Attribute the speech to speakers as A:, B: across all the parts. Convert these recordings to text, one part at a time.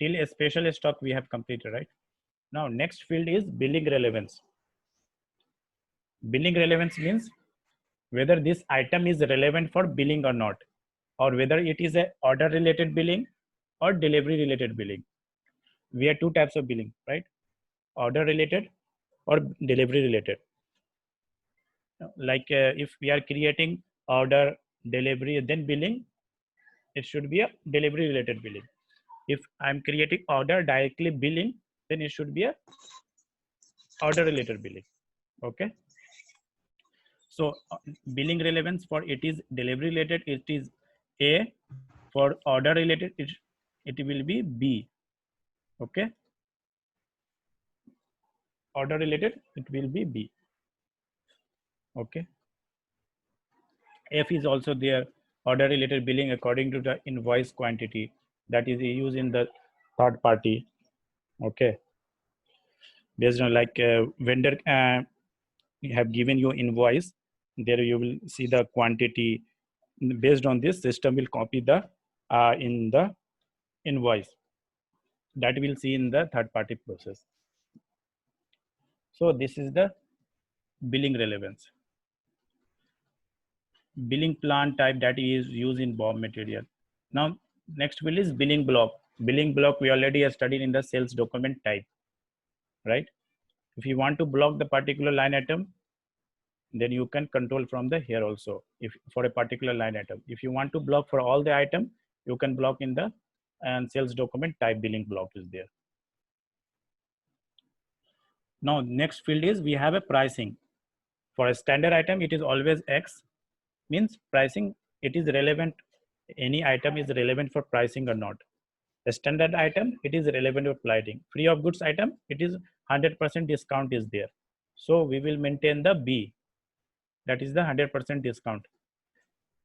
A: till a special stock we have completed, right? Now next field is billing relevance. Billing relevance means whether this item is relevant for billing or not, or whether it is a order related billing or delivery related billing. We have two types of billing, right? Order related or delivery related. Like if we are creating order, delivery, then billing, it should be a delivery related billing. If I'm creating order directly billing, then it should be a order related billing. Okay. So billing relevance for it is delivery related, it is A. For order related, it will be B. Okay. Order related, it will be B. Okay. F is also there, order related billing according to the invoice quantity that is used in the third party. Okay. Based on like vendor have given you invoice, there you will see the quantity. Based on this, system will copy the in the invoice that we'll see in the third party process. So this is the billing relevance. Billing plan type that is used in BOM material. Now next field is billing block. Billing block we already have studied in the sales document type, right? If you want to block the particular line item, then you can control from the here also. If for a particular line item, if you want to block for all the item, you can block in the and sales document type billing block is there. Now next field is we have a pricing. For a standard item, it is always X, means pricing, it is relevant. Any item is relevant for pricing or not. A standard item, it is relevant for pricing. Free of goods item, it is 100% discount is there. So we will maintain the B, that is the 100% discount.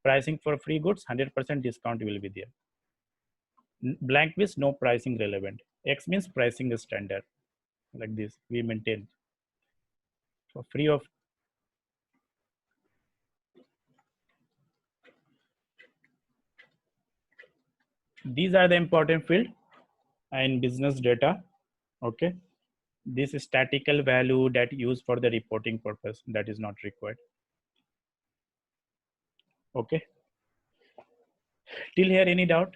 A: Pricing for free goods, 100% discount will be there. Blank means no pricing relevant. X means pricing is standard. Like this, we maintain. For free of these are the important field in business data. Okay, this is statistical value that used for the reporting purpose, that is not required. Okay, till here any doubt?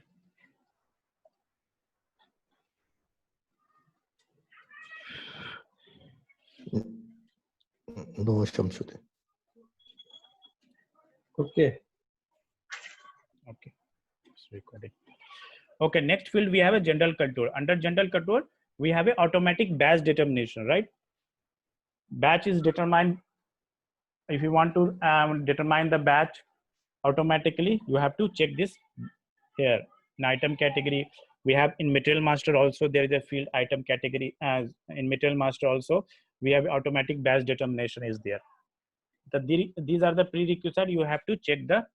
B: No, Shamsuddin.
C: Okay.
A: Okay, it's recording. Okay, next field we have a general control. Under general control, we have a automatic batch determination, right? Batch is determined. If you want to determine the batch automatically, you have to check this here in item category. We have in material master also, there is a field item category. As in material master also, we have automatic batch determination is there. These are the prerequisites. You have to check the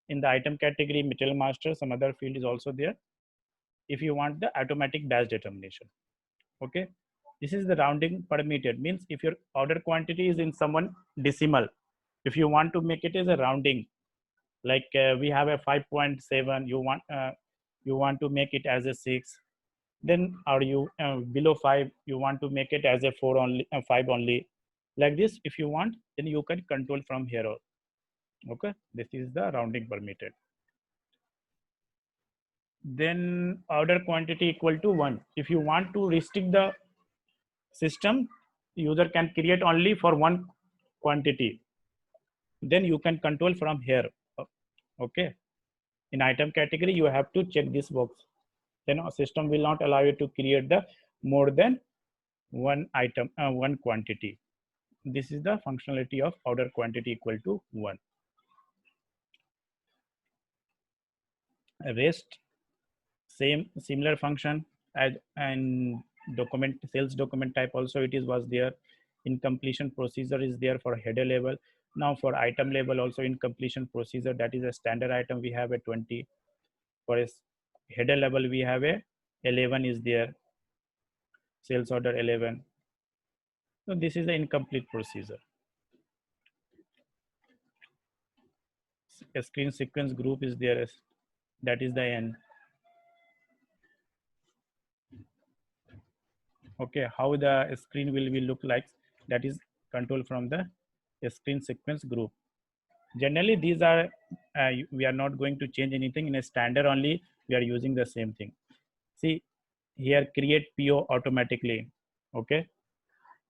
A: in the item category, material master, some other field is also there if you want the automatic batch determination. Okay, this is the rounding permitted, means if your order quantity is in someone decimal, if you want to make it as a rounding, like we have a 5.7, you want to make it as a 6, then are you below 5, you want to make it as a 4 only, 5 only, like this. If you want, then you can control from here on. Okay, this is the rounding permitted. Then order quantity equal to 1. If you want to restrict the system, user can create only for one quantity, then you can control from here. Okay, in item category you have to check this box, then our system will not allow you to create the more than one item, one quantity. This is the functionality of order quantity equal to 1. Rest, similar function as and document sales document type also it is was there. In completion procedure is there for header level. Now for item level also in completion procedure, that is a standard item, we have a 20. For a header level we have a 11 is there, sales order 11. So this is the incomplete procedure. A screen sequence group is there, that is the end. Okay, how the screen will look like, that is control from the screen sequence group. Generally, these are we are not going to change anything. In a standard only, we are using the same thing. See here, create PO automatically. Okay,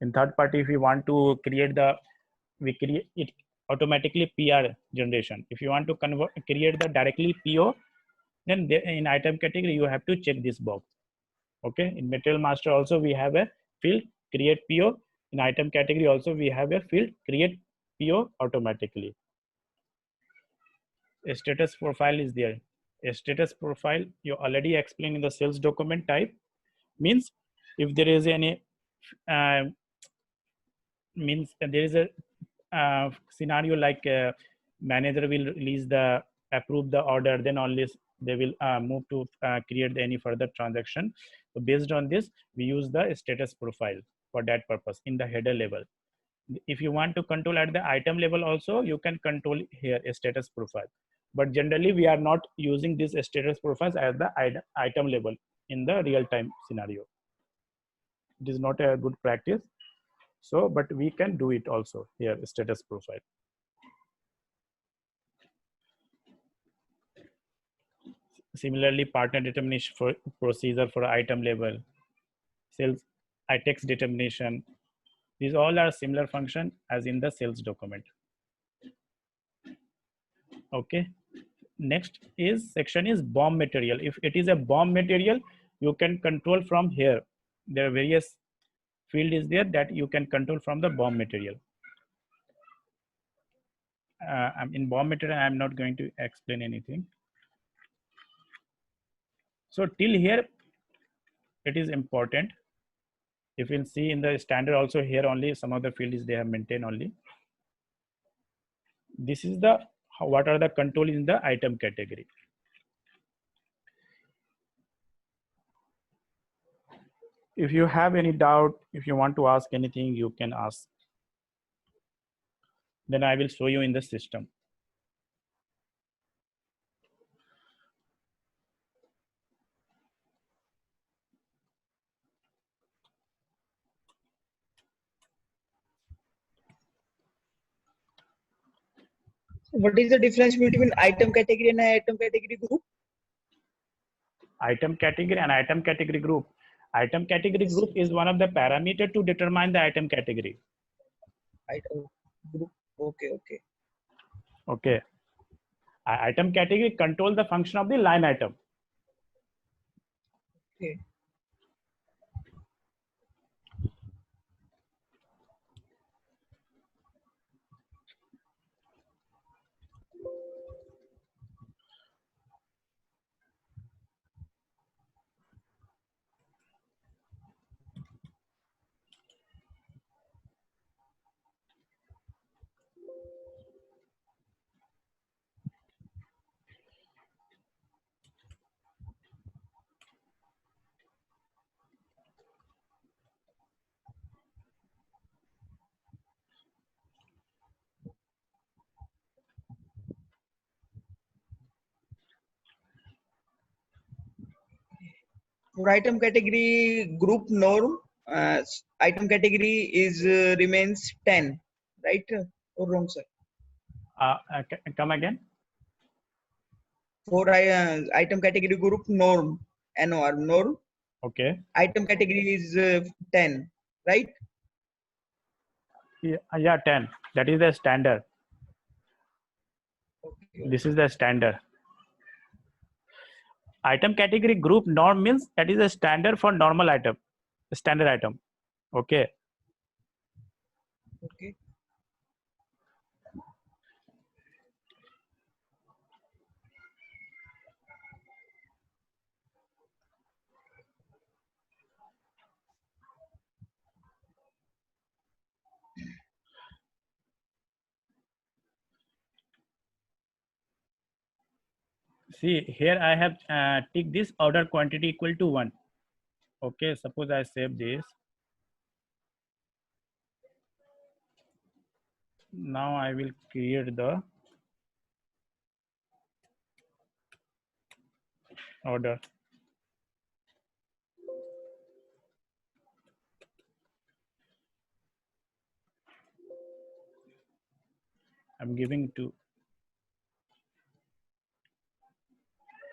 A: in third party, if we want to create we create it automatically PR generation. If you want to create the directly PO, then in item category you have to check this box. Okay, in material master also we have a field create PO. In item category also we have a field create PO automatically. A status profile is there. A status profile you already explained in the sales document type, means if there is any means there is a scenario like manager will release the approve the order, then only they will move to create any further transaction. So based on this, we use the status profile for that purpose in the header level. If you want to control at the item level also, you can control here a status profile, but generally we are not using this status profiles at the item level in the real time scenario. It is not a good practice. So but we can do it also here, status profile. Similarly, partner determination for procedure for item level, sales ITEX determination, these all are similar function as in the sales document. Okay, next is section is BOM material. If it is a BOM material, you can control from here. There are various field is there that you can control from the BOM material. In BOM material, I'm not going to explain anything. So till here, it is important. If you'll see in the standard also here only some of the fields they have maintained only. This is the what are the control in the item category. If you have any doubt, if you want to ask anything, you can ask. Then I will show you in the system.
B: What is the difference between item category and item category group?
A: Item category and item category group. Item category group is one of the parameter to determine the item category.
B: Item group. Okay.
A: Okay. Item category control the function of the line item.
B: Okay. For item category group norm, item category is remains 10, right? Or wrong, sir?
A: Come again.
B: For item category group norm, NOR norm.
A: Okay.
B: Item category is 10, right?
A: Yeah, 10. That is the standard.
B: Okay.
A: This is the standard. Item category group norm means that is a standard for normal item, standard item. Okay.
B: Okay.
A: See here I have tick this order quantity equal to 1. Okay, suppose I save this. Now I will create the order. I'm giving to,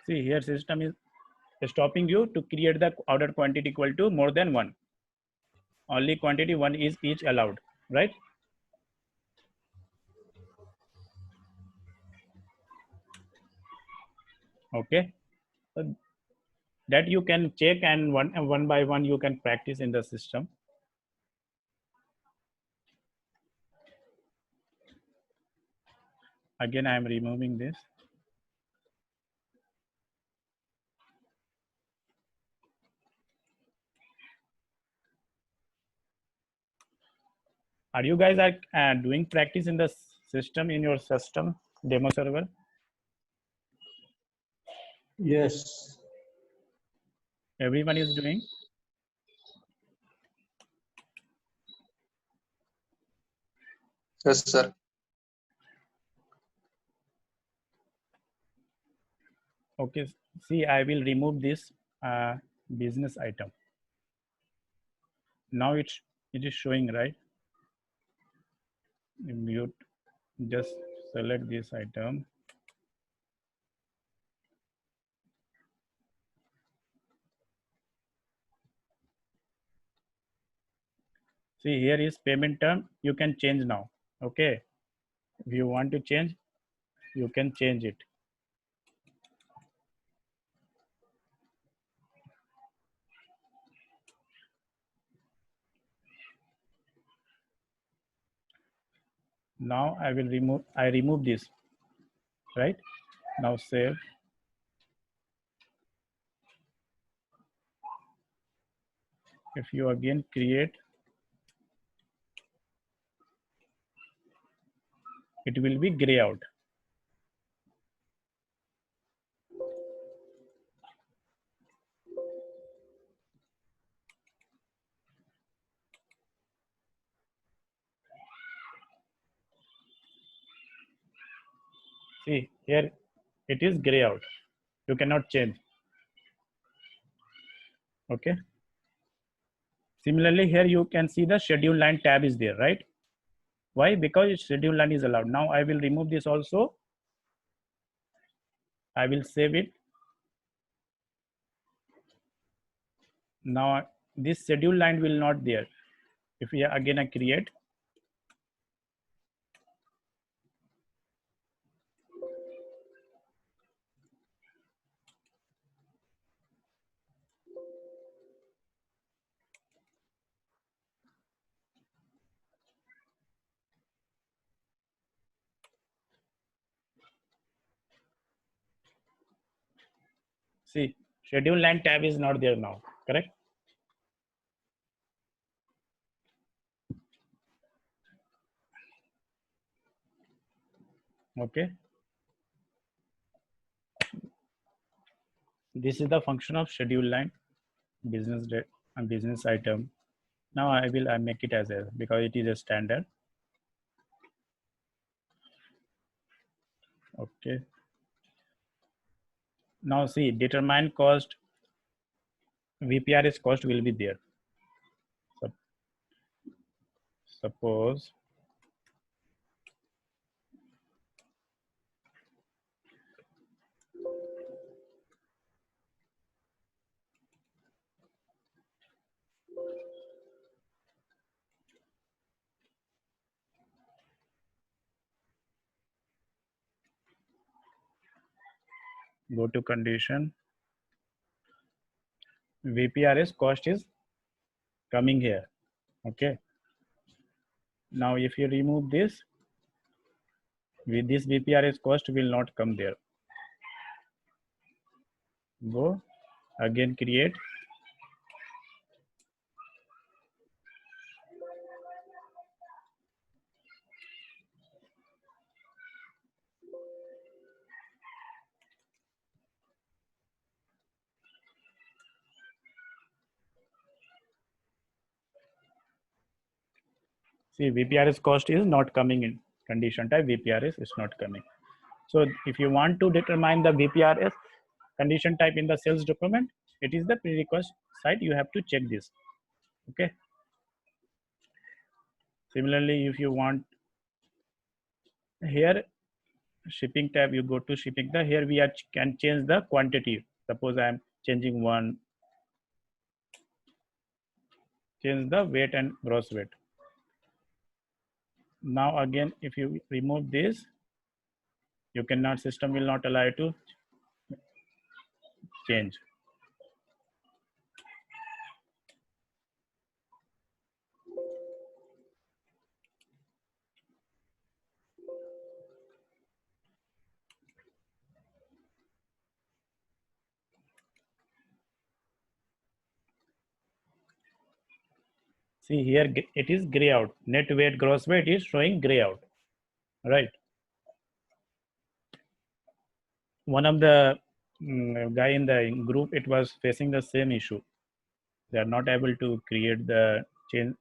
A: see here system is stopping you to create the order quantity equal to more than one. Only quantity one is each allowed, right? Okay, so that you can check, and one by one you can practice in the system. Again, I am removing this. Are you guys doing practice in the system, in your system demo server?
C: Yes.
A: Everyone is doing?
C: Yes, sir.
A: Okay, see, I will remove this business item. Now it is showing, right? Mute, just select this item. See, here is payment term. You can change now. Okay, if you want to change, you can change it. Now I will remove this, right? Now save. If you again create, it will be gray out. See, here it is gray out. You cannot change. Okay. Similarly, here you can see the schedule line tab is there, right? Why? Because schedule line is allowed. Now I will remove this also. I will save it. Now this schedule line will not there. If we again I create, see, schedule line tab is not there now, correct? Okay. This is the function of schedule line, business date and business item. Now I make it as a, because it is a standard. Okay. Now see, determine cost, VPRS cost will be there. Suppose go to condition, VPRS cost is coming here. Okay. Now if you remove this, with this VPRS cost will not come there. Go again, create. See, VPRS cost is not coming in condition type, VPRS is not coming. So if you want to determine the VPRS condition type in the sales document, it is the prerequisite site. You have to check this. Okay. Similarly, if you want Here shipping tab, you go to shipping tab. Here we can change the quantity. Suppose I am changing one, change the weight and gross weight. Now again, if you remove this, you cannot, system will not allow you to change. See here, it is gray out. Net weight, gross weight is showing gray out, right? One of the guy in the group, it was facing the same issue. They are not able to create the change,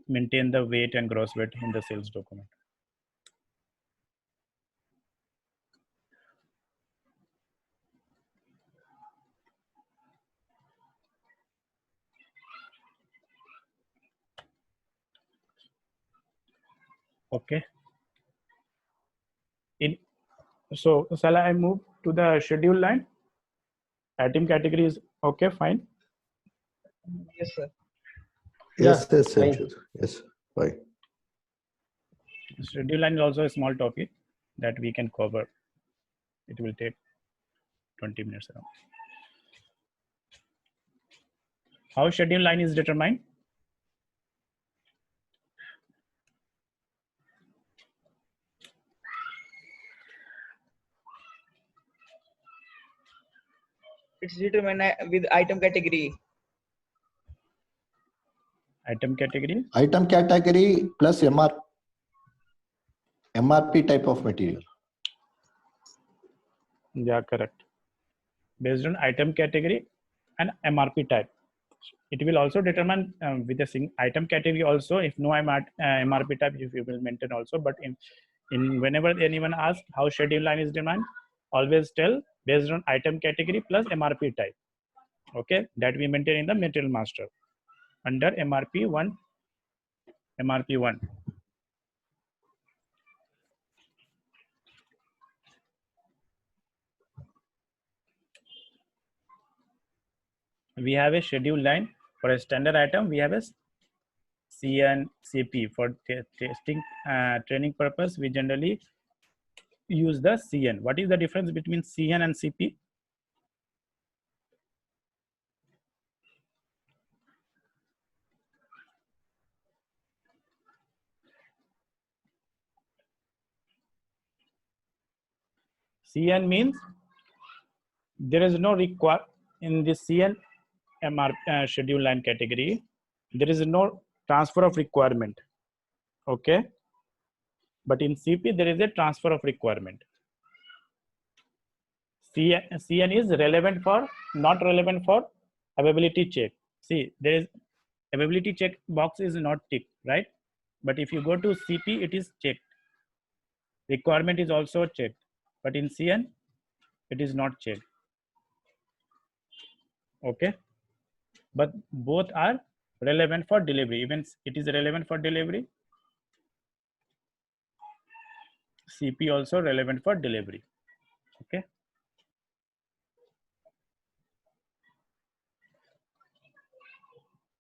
A: maintain the weight and gross weight in the sales document. Okay. So shall I move to the schedule line? Item category is okay, fine.
B: Yes, sir.
D: Yes,
C: Yeah,
D: yes,
C: fine.
D: Sanjit. Yes, fine.
A: Schedule line is also a small topic that we can cover. It will take 20 minutes around. How schedule line is determined?
B: It's determined with item category.
A: Item category?
D: Item category plus MRP type of material.
A: Yeah, correct. Based on item category and MRP type. It will also determine with the item category also, if no MRP type, if you will maintain also. But in whenever anyone asks how schedule line is determined, always tell based on item category plus MRP type. Okay, that we maintain in the material master under MRP 1. MRP 1. We have a schedule line for a standard item. We have a CN CP for testing training purpose. We generally use the CN. What is the difference between CN and CP? CN means there is no require in the CN MR schedule line category. There is no transfer of requirement. Okay, but in CP there is a transfer of requirement. CN is relevant for, not relevant for availability check. See, there is availability check box is not ticked, right? But if you go to CP, it is checked. Requirement is also checked, but in CN, it is not checked. Okay, but both are relevant for delivery. Even it is relevant for delivery. CP also relevant for delivery. Okay.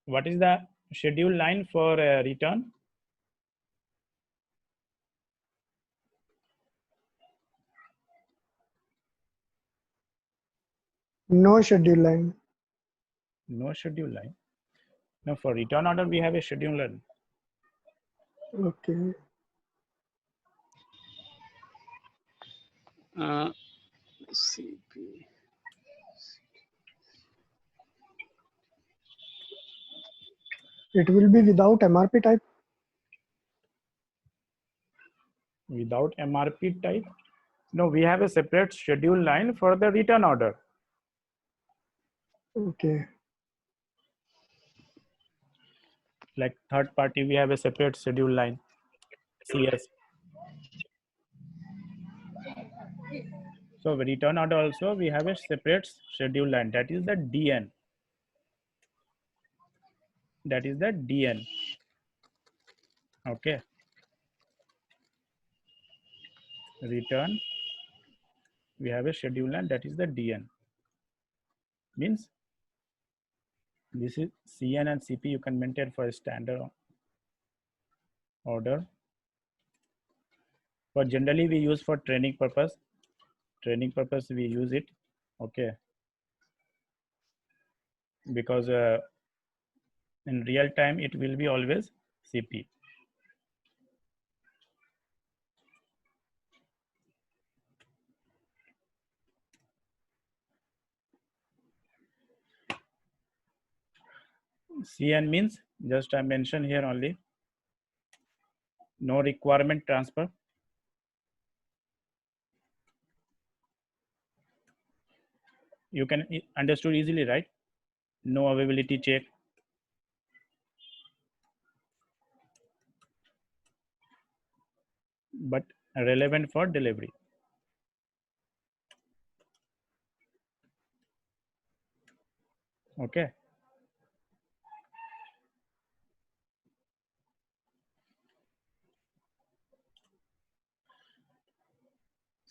A: What is the schedule line for return?
E: No schedule line.
A: No schedule line. No, for return order we have a schedule line.
E: Okay.
F: CP.
E: It will be without MRP type.
A: Without MRP type? No, we have a separate schedule line for the return order.
E: Okay.
A: Like third party, we have a separate schedule line. CS. So return order also, we have a separate schedule line. That is the DN. That is the DN. Okay. return, we have a schedule line, that is the DN. Means this is CN and CP you can maintain for a standard order, but generally we use for training purpose. Training purpose we use it, okay, because in real time it will be always CP. CN means just I mentioned here only, no requirement transfer. You can understood easily, right? No availability check. But relevant for delivery. Okay.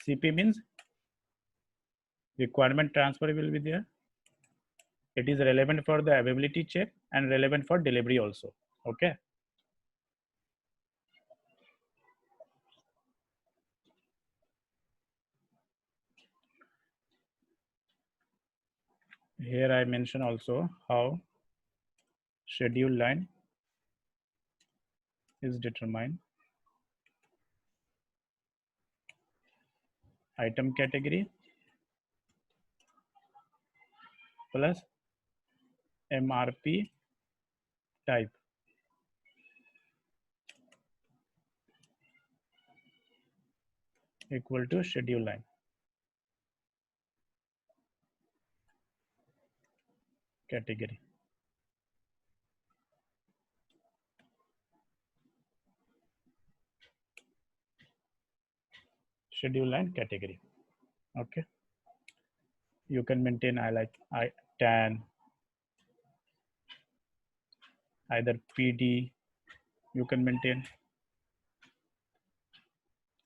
A: CP means requirement transfer will be there. It is relevant for the availability check and relevant for delivery also. Okay. Here I mention also how schedule line is determined. Item category plus MRP type equal to schedule line. Category. Schedule line category. Okay. You can maintain TAN, either PD, you can maintain.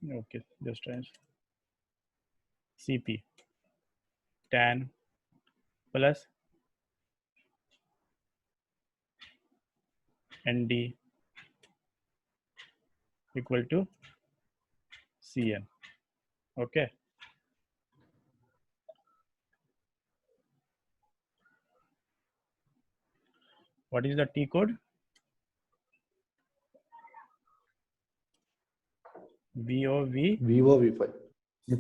A: Okay, just try CP, TAN plus ND equal to CN. Okay. What is the T code? VOV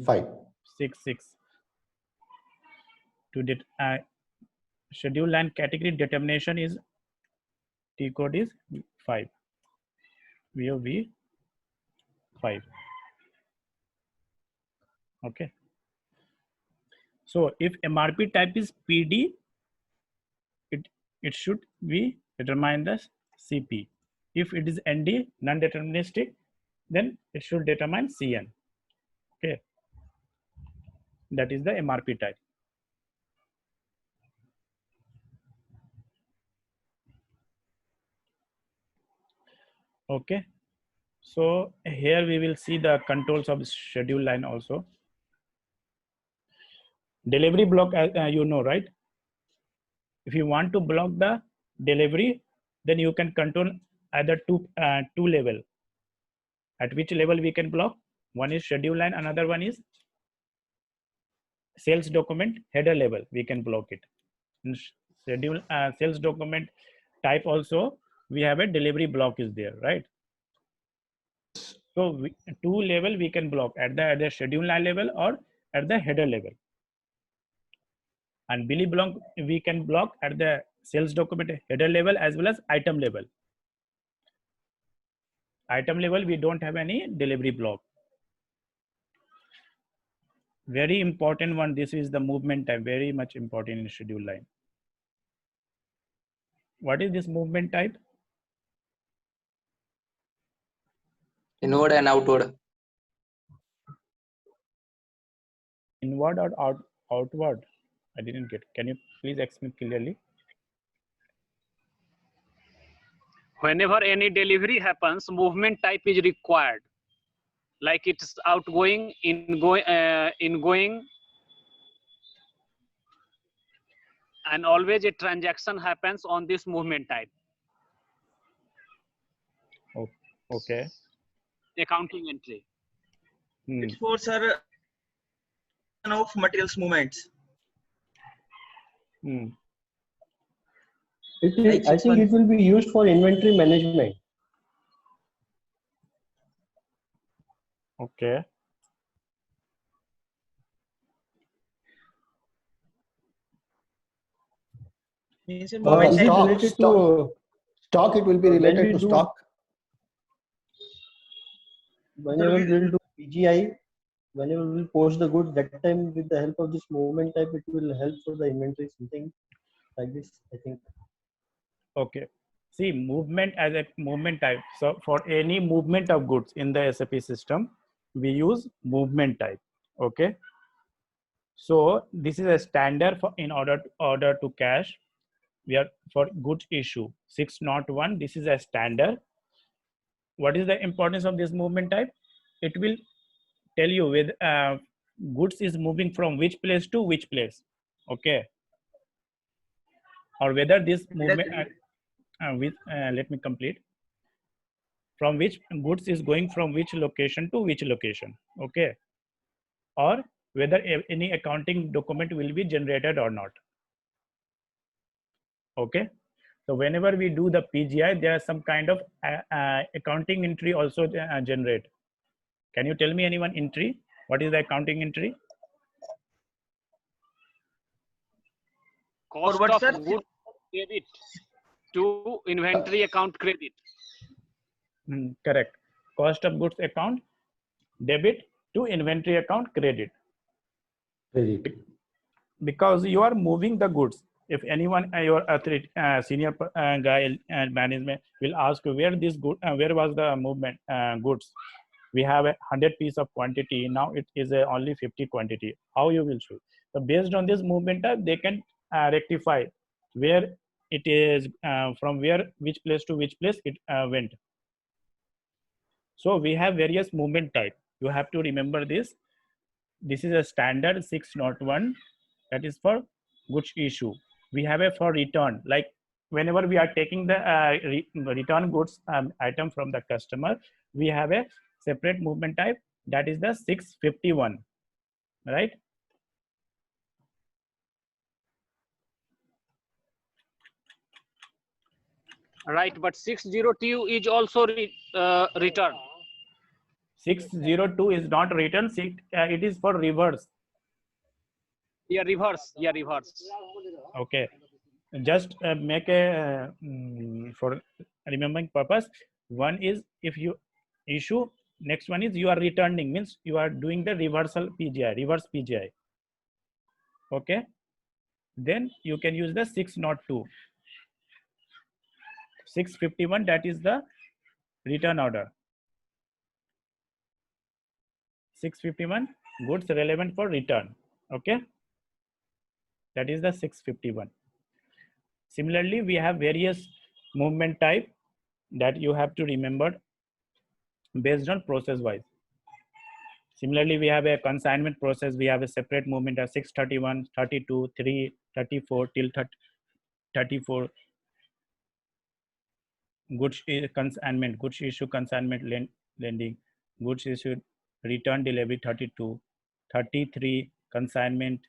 D: 5.
A: 66. To schedule line category determination is T code is 5. VOV 5. Okay. So if MRP type is PD, it should be determined as CP. If it is ND, non-deterministic, then it should determine CN. Okay. That is the MRP type. Okay. So here we will see the controls of schedule line also. Delivery block, you know, right? If you want to block the delivery, then you can control either two level. At which level we can block? One is schedule line, another one is sales document header level. We can block it. In schedule sales document type also, we have a delivery block is there, right? So two level we can block at the schedule line level or at the header level. And Billy block we can block at the sales document header level as well as item level. Item level we don't have any delivery block. Very important one. This is the movement type. Very much important in schedule line. What is this movement type?
C: Inward and outward.
A: Inward or outward? I didn't get. Can you please explain clearly?
F: Whenever any delivery happens, movement type is required. like it's outgoing, ingoing, and always a transaction happens on this movement type.
A: Okay.
F: Accounting entry.
A: Hmm.
B: It's for sir of materials movements.
A: Hmm.
G: It
B: Like
G: is, I think
B: 6-1.
G: it will be used for inventory management.
A: Okay.
B: Means a
G: Is
B: movement
G: it
B: type.
D: Stock,
G: related
D: stock,
G: to
D: stock. It will be
G: when
D: related
G: we
D: to
G: do
D: stock.
G: whenever we'll do PGI, whenever we'll post the goods, that time with the help of this movement type, it will help for the inventory, something like this, I think.
A: Okay. See, movement as a movement type. So for any movement of goods in the SAP system, we use movement type. Okay. So this is a standard for in order to cache. We are for goods issue 601. This is a standard. What is the importance of this movement type? It will tell you with goods is moving from which place to which place. Okay. Or whether this movement let me complete, from which goods is going from which location to which location. Okay. Or whether any accounting document will be generated or not. Okay. So whenever we do the PGI, there are some kind of accounting entry also generate. Can you tell me anyone entry? What is the accounting entry?
F: Cost
B: what,
F: of
B: sir?
F: goods debit to inventory account credit.
A: Correct. Cost of goods account debit to inventory account credit.
D: Credit.
A: Because you are moving the goods. If anyone, your senior guy and management will ask you where this good, where was the movement goods? We have 100 piece of quantity. Now it is only 50 quantity. How you will show? So based on this movement type, they can rectify where it is from where which place to which place it went. So we have various movement type. You have to remember this. This is a standard 601, that is for goods issue. We have a for return, like whenever we are taking the return goods item from the customer, we have a separate movement type, that is the 651, right?
F: Right, but 602 is also return.
A: 602 is not return, it is for reverse.
F: Yeah, reverse. Yeah, reverse.
A: Okay, just make a for remembering purpose. One is if you issue, next one is you are returning, means you are doing the reversal PGI, reverse PGI. Okay, then you can use the 602. 651, that is the return order. 651 goods relevant for return. Okay, that is the 651. Similarly, we have various movement type that you have to remember based on process wise. Similarly, we have a consignment process. We have a separate movement of 631, 32, 3, 34 till 34. Goods consignment, goods issue consignment lending, goods issued return delivery 32, 33 consignment,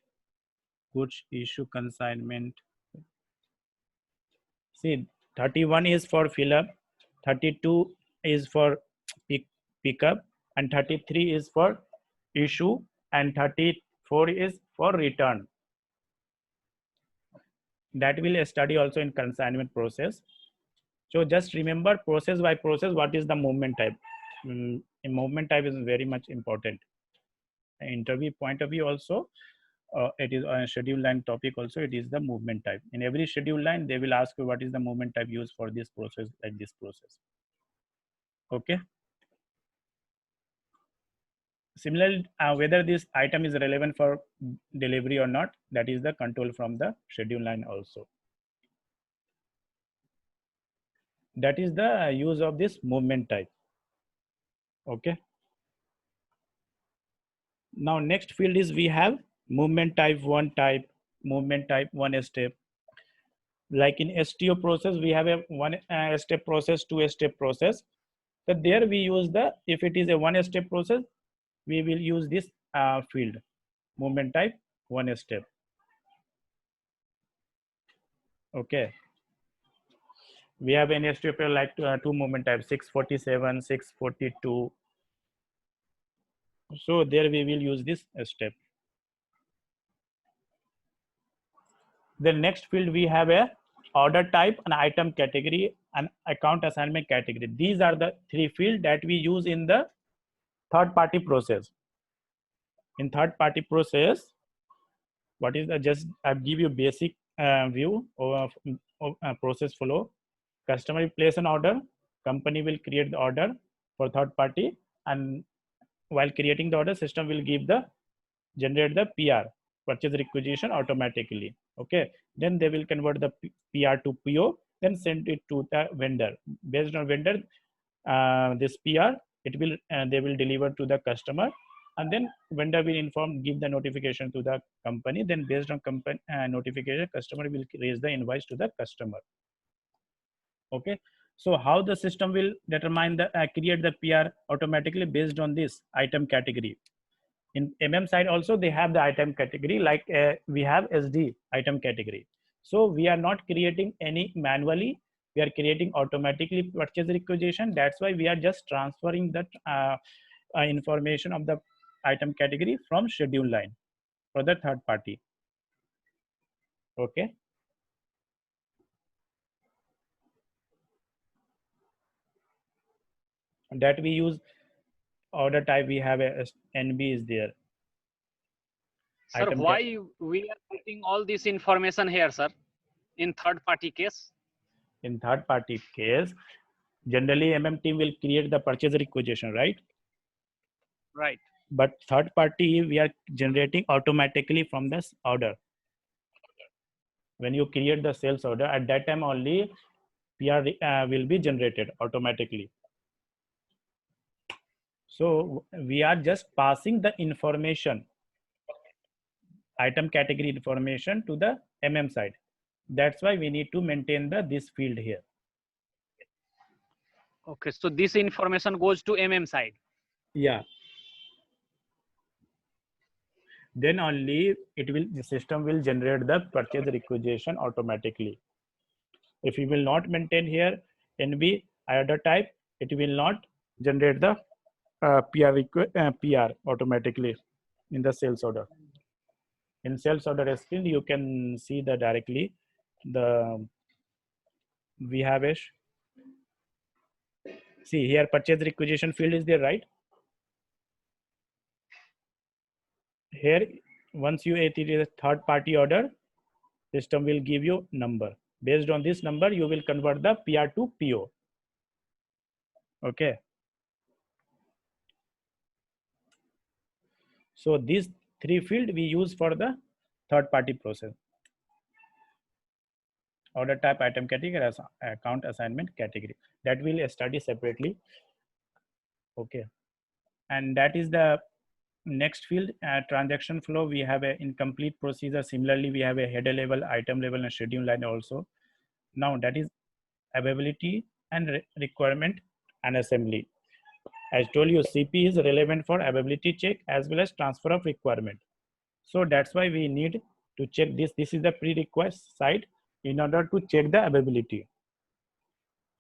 A: goods issue consignment. See, 31 is for fill up, 32 is for pick up, and 33 is for issue, and 34 is for return. That will study also in consignment process. So just remember process by process, what is the movement type. A movement type is very much important. Interview point of view also, it is a schedule line topic also, it is the movement type. In every schedule line, they will ask you what is the movement type used for this process, like this process. Okay. Similarly, whether this item is relevant for delivery or not, that is the control from the schedule line also. That is the use of this movement type. Okay. Now next field is we have movement type 1 type, movement type 1 step. Like in STO process, we have a one step process, 2 step process. So there we use the, if it is a 1 step process, we will use this field, movement type 1 step. Okay. We have an STO like two movement types, 647, 642. So there we will use this step. The next field we have a order type, an item category, and account assignment category. These are the three fields that we use in the third party process. In third party process, what is the, just I'll give you basic view of process flow. Customer will place an order, company will create the order for third party, and while creating the order, system will give the, generate the PR, purchase requisition, automatically. Okay, then they will convert the PR to PO, then send it to the vendor. Based on vendor, this PR, it will they will deliver to the customer, and then vendor will inform, give the notification to the company. Then based on company notification, customer will raise the invoice to the customer. Okay, so how the system will determine the create the PR automatically based on this item category. In side also they have the item category, like we have SD item category. So we are not creating any manually, we are creating automatically purchase requisition. That's why we are just transferring that information of the item category from schedule line for the third party. Okay. That we use order type, we have a NB is there.
F: Sir,
A: Item
F: why we are putting all this information here, sir, in third party case?
A: In third party case, generally team will create the purchase requisition, right?
F: Right.
A: But third party we are generating automatically from this order. When you create the sales order, at that time only PR will be generated automatically. So we are just passing the information, item category information, to the side. That's why we need to maintain this field here.
F: Okay, so this information goes to side.
A: Yeah. Then only it will, the system will generate the purchase requisition automatically. If you will not maintain here NB order type, it will not generate the PR automatically in the sales order. In sales order screen, you can see the directly the, we have a, see here purchase requisition field is there, right? Here, once you it is a third party order, system will give you number. Based on this number, you will convert the PR to PO. Okay. So these three field we use for the third party process. Order type, item category, account assignment category. That will study separately. Okay. And that is the next field, transaction flow. We have a incomplete procedure. Similarly, we have a header level, item level, and schedule line also. Now that is availability and requirement and assembly. As told you, CP is relevant for availability check as well as transfer of requirement. So that's why we need to check this. This is the pre-request side in order to check the availability.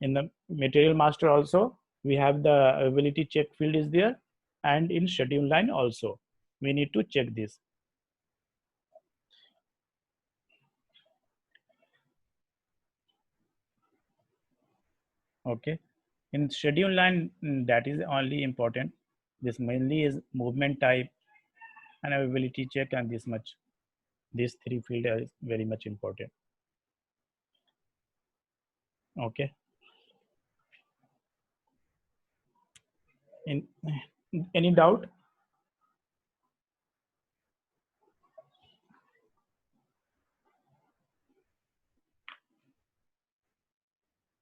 A: In the material master also, we have the availability check field is there, and in schedule line also, we need to check this. Okay. In schedule line, that is only important. This mainly is movement type and availability check, and this much. These three fields are very much important. Okay. In any doubt?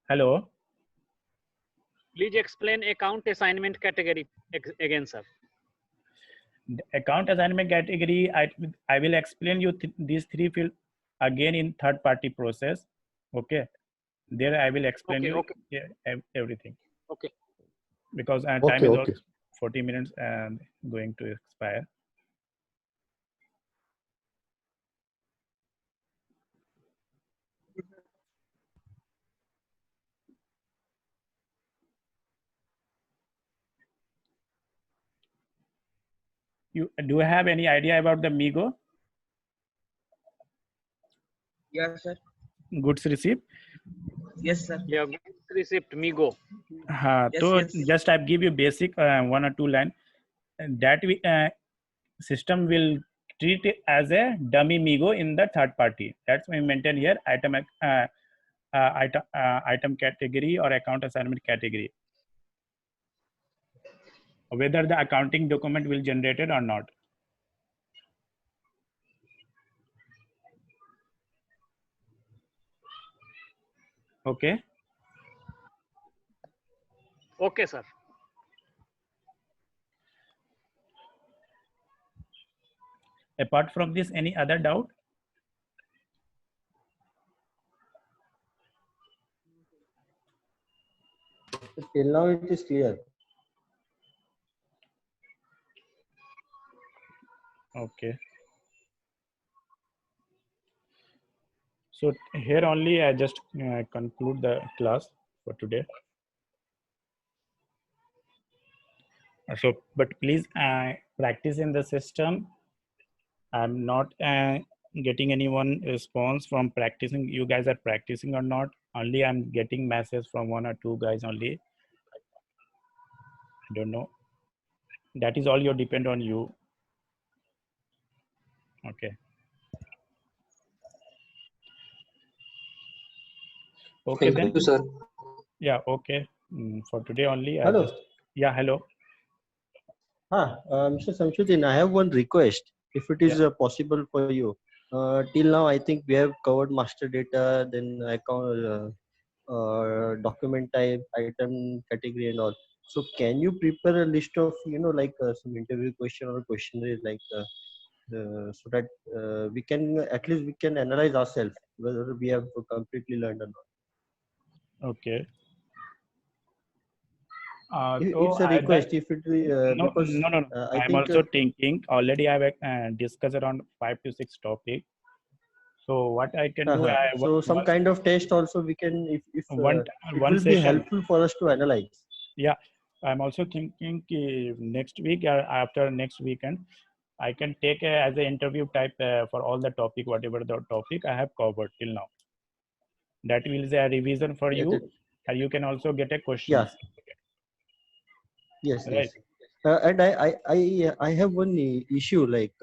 A: Hello.
F: Please explain account assignment category again, sir.
A: Account assignment category, I will explain you these three fields again in third party process. Okay, there I will explain
F: Okay,
A: you
F: okay.
A: everything,
F: Okay.
A: because time
D: Okay,
A: is
D: okay.
A: also 40 minutes and going to expire. You do you have any idea about the Migo
B: Yes, sir.
A: goods receipt?
B: Yes, sir.
F: Yeah, goods receipt Migo.
B: Yes,
A: So
B: yes.
A: just I give you basic one or two line, and that we system will treat it as a dummy Migo in the third party. That's why we maintain here item category or account assignment category, whether the accounting document will generated or not. Okay.
F: Okay, sir.
A: Apart from this, any other doubt?
G: Till now it is clear.
A: Okay. So here only I just conclude the class for today. So, but please practice in the system. I'm not getting anyone response from practicing. You guys are practicing or not? Only I'm getting messages from one or two guys only. I don't know. That is all your depend on you. Okay. Okay
C: Thank
A: then.
C: you, sir.
A: Yeah. Okay. For today only. I
G: Hello.
A: just. Yeah. Hello.
G: Mr. Samshuddin, I have one request, if it is possible for you. Till now, I think we have covered master data, then account, document type, item category, and all. So, can you prepare a list of like some interview question or questionnaire, like so that we can at least we can analyze ourselves whether we have completely learned or not.
A: Okay.
G: It's a request. If it
A: No,
G: because
A: no, no, no.
G: I
A: I'm
G: think
A: also thinking. Already I've discussed around 5 to 6 topics. So what I can do,
G: so some kind of test also we can, if
A: one
G: it
A: one
G: will be
A: session.
G: helpful for us to analyze.
A: Yeah, I'm also thinking next week or after next weekend, I can take as an interview type for all the topic, whatever the topic I have covered till now. That will be a revision for
G: Yeah,
A: you, and you can also get a
G: yeah.
A: questions.
G: Yes,
A: Right.
G: yes. And I have one issue, like